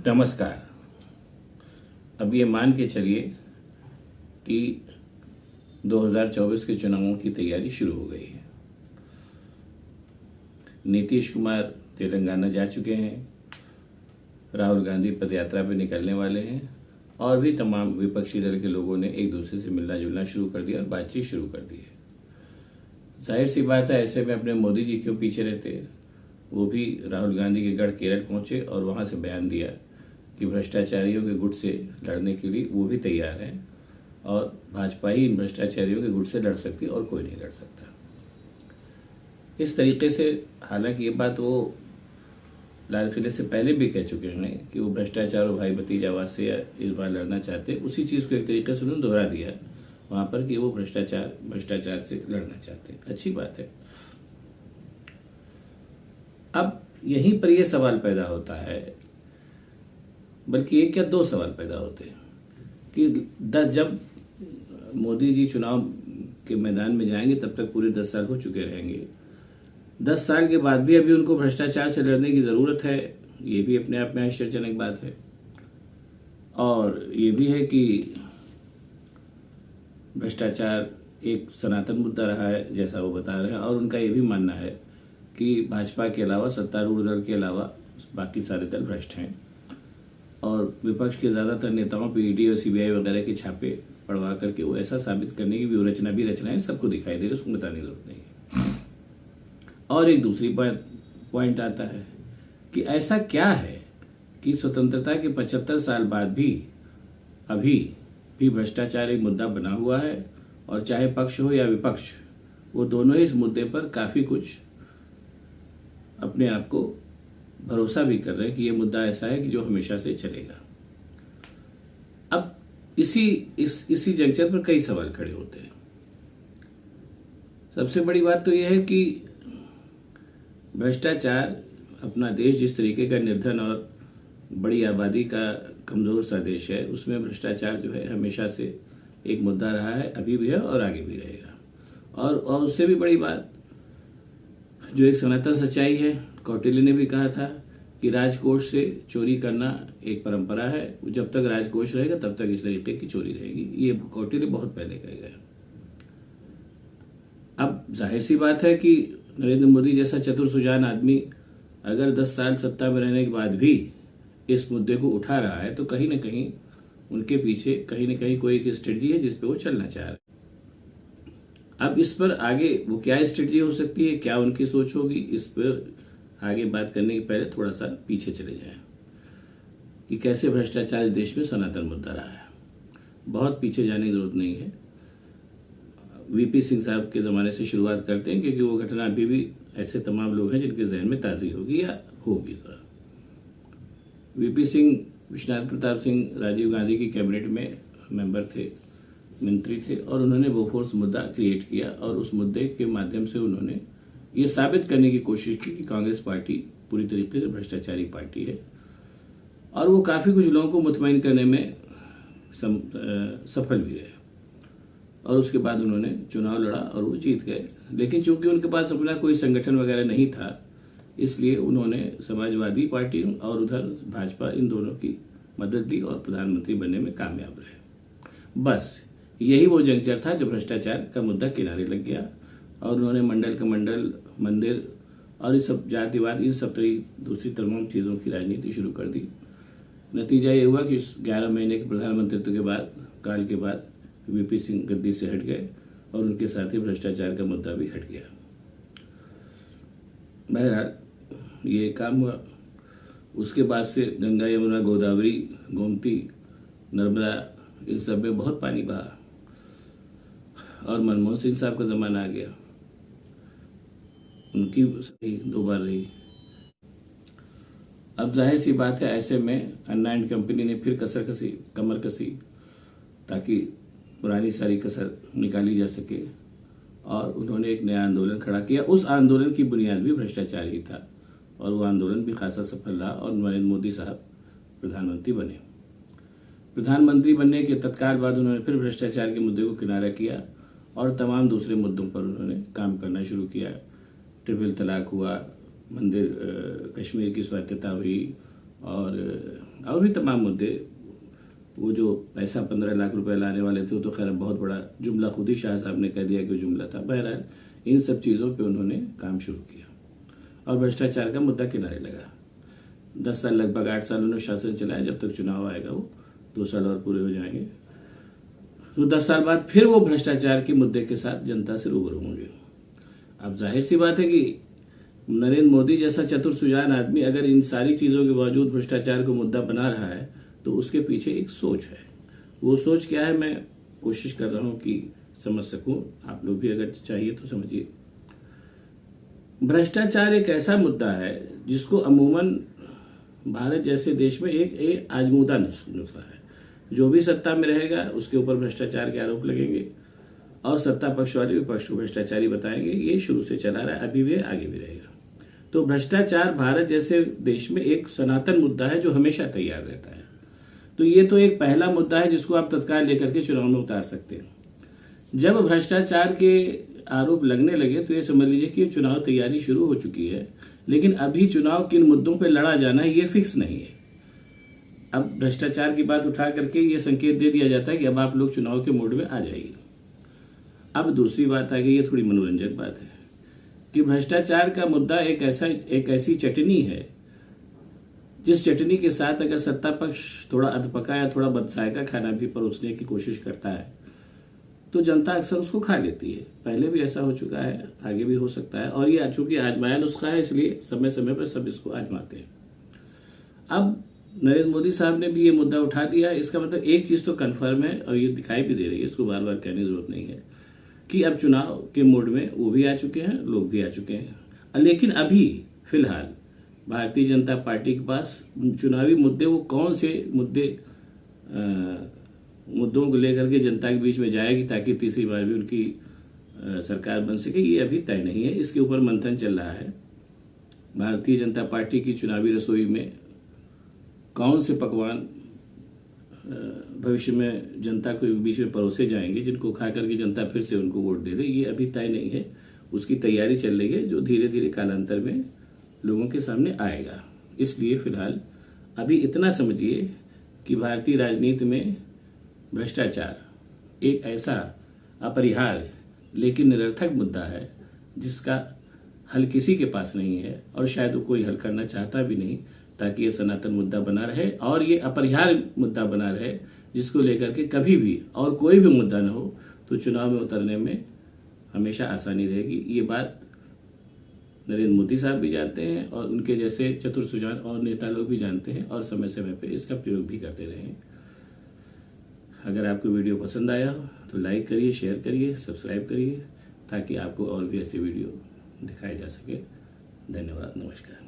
नमस्कार। अब ये मान के चलिए कि 2024 के चुनावों की तैयारी शुरू हो गई है। नीतीश कुमार तेलंगाना जा चुके हैं, राहुल गांधी पदयात्रा पे निकलने वाले हैं और भी तमाम विपक्षी दल के लोगों ने एक दूसरे से मिलना जुलना शुरू कर दिया और बातचीत शुरू कर दी है। जाहिर सी बात है, ऐसे में अपने मोदी जी क्यों पीछे रहते। वो भी राहुल गांधी के गढ़ केरल पहुंचे और वहां से बयान दिया कि भ्रष्टाचारियों के गुट से लड़ने के लिए वो भी तैयार हैं और भाजपा ही इन भ्रष्टाचारियों के गुट से लड़ सकती है और कोई नहीं लड़ सकता। इस तरीके से, हालांकि ये बात वो लाल किले से पहले भी कह चुके हैं कि वो भ्रष्टाचार और भाई भतीजावाद से इस बार लड़ना चाहते, उसी चीज़ को एक तरीके से उन्होंने दोहरा दिया वहाँ पर कि वो भ्रष्टाचार से लड़ना चाहते। अच्छी बात है। अब यहीं पर यह सवाल पैदा होता है, बल्कि एक या दो सवाल पैदा होते हैं कि जब मोदी जी चुनाव के मैदान में जाएंगे तब तक पूरे 10 साल हो चुके रहेंगे। 10 साल के बाद भी अभी उनको भ्रष्टाचार से लड़ने की ज़रूरत है, ये भी अपने आप में आश्चर्यजनक बात है। और ये भी है कि भ्रष्टाचार एक सनातन मुद्दा रहा है, जैसा वो बता रहे हैं, और उनका ये भी मानना है कि भाजपा के अलावा, सत्तारूढ़ दल के अलावा बाकी सारे दल भ्रष्ट हैं और विपक्ष के ज़्यादातर नेताओं पे ईडी और सीबीआई वगैरह के छापे पड़वा करके वो ऐसा साबित करने की व्यूहरचना भी रचना है, सबको दिखाई दे रही है, उसको बताने की जरूरत नहीं है। और एक दूसरी पॉइंट आता है कि ऐसा क्या है कि स्वतंत्रता के 75 साल बाद भी अभी भी भ्रष्टाचार एक मुद्दा बना हुआ है और चाहे पक्ष हो या विपक्ष, वो दोनों ही इस मुद्दे पर काफ़ी कुछ अपने आप को भरोसा भी कर रहे हैं कि ये मुद्दा ऐसा है कि जो हमेशा से चलेगा। अब इसी जंक्शन पर कई सवाल खड़े होते हैं। सबसे बड़ी बात तो यह है कि भ्रष्टाचार, अपना देश जिस तरीके का निर्धन और बड़ी आबादी का कमजोर सा देश है, उसमें भ्रष्टाचार जो है हमेशा से एक मुद्दा रहा है, अभी भी है और आगे भी रहेगा। और उससे भी बड़ी बात जो एक सनातन सच्चाई है, कौटिल्य ने भी कहा था कि राजकोष से चोरी करना एक परंपरा है, जब तक राजकोष रहेगा तब तक इस तरीके की चोरी रहेगी। ये कौटिल्य बहुत पहले कह गया। अब जाहिर सी बात है कि नरेंद्र मोदी जैसा चतुर सुजान आदमी अगर 10 साल सत्ता में रहने के बाद भी इस मुद्दे को उठा रहा है तो कहीं ना कहीं उनके पीछे कहीं ना कहीं कोई एक स्ट्रेटजी है जिस पे वो चलना चाह रहे हैं। अब इस पर आगे वो क्या स्ट्रेटजी हो सकती है, क्या उनकी सोच होगी, इस पर आगे बात करने के पहले थोड़ा सा पीछे चले जाएं कि कैसे भ्रष्टाचार इस देश में सनातन मुद्दा रहा है। बहुत पीछे जाने की जरूरत नहीं है। वीपी सिंह साहब के ज़माने से शुरुआत करते हैं, क्योंकि वो घटना अभी भी ऐसे तमाम लोग हैं जिनके जहन में ताज़ी होगी या होगी। वीपी सिंह विश्वनाथ प्रताप सिंह राजीव गांधी की कैबिनेट में मेंबर थे, मंत्री थे, और उन्होंने बोफोर्स मुद्दा क्रिएट किया और उस मुद्दे के माध्यम से उन्होंने ये साबित करने की कोशिश की कि कांग्रेस पार्टी पूरी तरीके से भ्रष्टाचारी पार्टी है। और वो काफ़ी कुछ लोगों को मुतमईन करने में सफल भी रहे और उसके बाद उन्होंने चुनाव लड़ा और वो जीत गए। लेकिन चूंकि उनके पास अपना कोई संगठन वगैरह नहीं था, इसलिए उन्होंने समाजवादी पार्टी और उधर भाजपा, इन दोनों की मदद ली और प्रधानमंत्री बनने में कामयाब रहे। बस यही वो जंक्शन था जब भ्रष्टाचार का मुद्दा किनारे लग गया और उन्होंने मंडल का मंडल, मंदिर और इस सब जातिवाद, इन सब दूसरी तमाम चीज़ों की राजनीति शुरू कर दी। नतीजा ये हुआ कि 11 महीने के प्रधानमंत्रित्व के काल के बाद वीपी सिंह गद्दी से हट गए और उनके साथ ही भ्रष्टाचार का मुद्दा भी हट गया। बहरहाल ये काम हुआ। उसके बाद से गंगा, यमुना, गोदावरी, गोमती, नर्मदा, इन सब में बहुत पानी बहा और मनमोहन सिंह साहब का ज़माना आ गया, उनकी सही 2 बार रही। अब जाहिर सी बात है, ऐसे में अन्ना एंड कंपनी ने फिर कमर कसी ताकि पुरानी सारी कसर निकाली जा सके और उन्होंने एक नया आंदोलन खड़ा किया। उस आंदोलन की बुनियाद भी भ्रष्टाचार ही था और वो आंदोलन भी खासा सफल रहा और नरेंद्र मोदी साहब प्रधानमंत्री बने। प्रधानमंत्री बनने के तत्काल बाद उन्होंने फिर भ्रष्टाचार के मुद्दे को किनारा किया और तमाम दूसरे मुद्दों पर उन्होंने काम करना शुरू किया। ट्रिपल तलाक हुआ, मंदिर कश्मीर की स्वायत्तता हुई और भी तमाम मुद्दे। वो जो पैसा 15 लाख रुपए लाने वाले थे वो तो खैर बहुत बड़ा जुमला खुद ही शाह साहब ने कह दिया कि जुमला था। बहरहाल इन सब चीज़ों पे उन्होंने काम शुरू किया और भ्रष्टाचार का मुद्दा किनारे लगा। 10 साल लगभग 8 साल उन्होंने शासन चलाया। जब तक चुनाव आएगा वो 2 साल और पूरे हो जाएंगे तो 10 साल बाद फिर वो भ्रष्टाचार के मुद्दे के साथ जनता से रूबरू होंगे। अब जाहिर सी बात है कि नरेंद्र मोदी जैसा चतुर सुजान आदमी अगर इन सारी चीज़ों के बावजूद भ्रष्टाचार को मुद्दा बना रहा है तो उसके पीछे एक सोच है। वो सोच क्या है, मैं कोशिश कर रहा हूं कि समझ सकूं। आप लोग भी अगर चाहिए तो समझिए। भ्रष्टाचार एक ऐसा मुद्दा है जिसको अमूमन भारत जैसे देश में एक आजमूदा नुस्खा है। जो भी सत्ता में रहेगा उसके ऊपर भ्रष्टाचार के आरोप लगेंगे और सत्ता पक्ष वाले विपक्ष को भ्रष्टाचारी बताएंगे। ये शुरू से चला रहा है, अभी भी आगे भी रहेगा। तो भ्रष्टाचार भारत जैसे देश में एक सनातन मुद्दा है जो हमेशा तैयार रहता है। तो ये तो एक पहला मुद्दा है जिसको आप तत्काल लेकर के चुनाव में उतार सकते हैं। जब भ्रष्टाचार के आरोप लगने लगे तो ये समझ लीजिए कि चुनाव तैयारी शुरू हो चुकी है, लेकिन अभी चुनाव किन मुद्दों पर लड़ा जाना है ये फिक्स नहीं है। अब भ्रष्टाचार की बात उठा करके ये संकेत दे दिया जाता है कि अब आप लोग चुनाव के मोड में आ जाइए। अब दूसरी बात आ गई, ये थोड़ी मनोरंजक बात है कि भ्रष्टाचार का मुद्दा एक ऐसी चटनी है जिस चटनी के साथ अगर सत्ता पक्ष थोड़ा अधपका या थोड़ा बदसायका खाना भी परोसने की कोशिश करता है तो जनता अक्सर उसको खा लेती है। पहले भी ऐसा हो चुका है, आगे भी हो सकता है। और ये चूंकि आजमाया नुस्खा है इसलिए समय समय पर सब इसको आजमाते हैं। अब नरेंद्र मोदी साहब ने भी ये मुद्दा उठा दिया। इसका मतलब एक चीज तो कन्फर्म है और ये दिखाई भी दे रही है, इसको बार बार कहने की जरूरत नहीं है कि अब चुनाव के मोड में वो भी आ चुके हैं, लोग भी आ चुके हैं। लेकिन अभी फिलहाल भारतीय जनता पार्टी के पास चुनावी मुद्दे वो कौन से मुद्दों को लेकर के जनता के बीच में जाएगी ताकि तीसरी बार भी उनकी सरकार बन सके, ये अभी तय नहीं है। इसके ऊपर मंथन चल रहा है। भारतीय जनता पार्टी की चुनावी रसोई में कौन से पकवान भविष्य में जनता के बीच में परोसे जाएंगे जिनको खा करके जनता फिर से उनको वोट दे दे, ये अभी तय नहीं है। उसकी तैयारी चल रही है जो धीरे धीरे कालांतर में लोगों के सामने आएगा। इसलिए फिलहाल अभी इतना समझिए कि भारतीय राजनीति में भ्रष्टाचार एक ऐसा अपरिहार्य लेकिन निरर्थक मुद्दा है जिसका हल किसी के पास नहीं है और शायद वो कोई हल करना चाहता भी नहीं, ताकि ये सनातन मुद्दा बना रहे और ये अपरिहार्य मुद्दा बना रहे जिसको लेकर के कभी भी और कोई भी मुद्दा न हो तो चुनाव में उतरने में हमेशा आसानी रहेगी। ये बात नरेंद्र मोदी साहब भी जानते हैं और उनके जैसे चतुर सुजान और नेता लोग भी जानते हैं और समय समय पे इसका प्रयोग भी करते रहे हैं। अगर आपको वीडियो पसंद आया हो तो लाइक करिए, शेयर करिए, सब्सक्राइब करिए ताकि आपको और भी ऐसे वीडियो दिखाए जा सके। धन्यवाद, नमस्कार।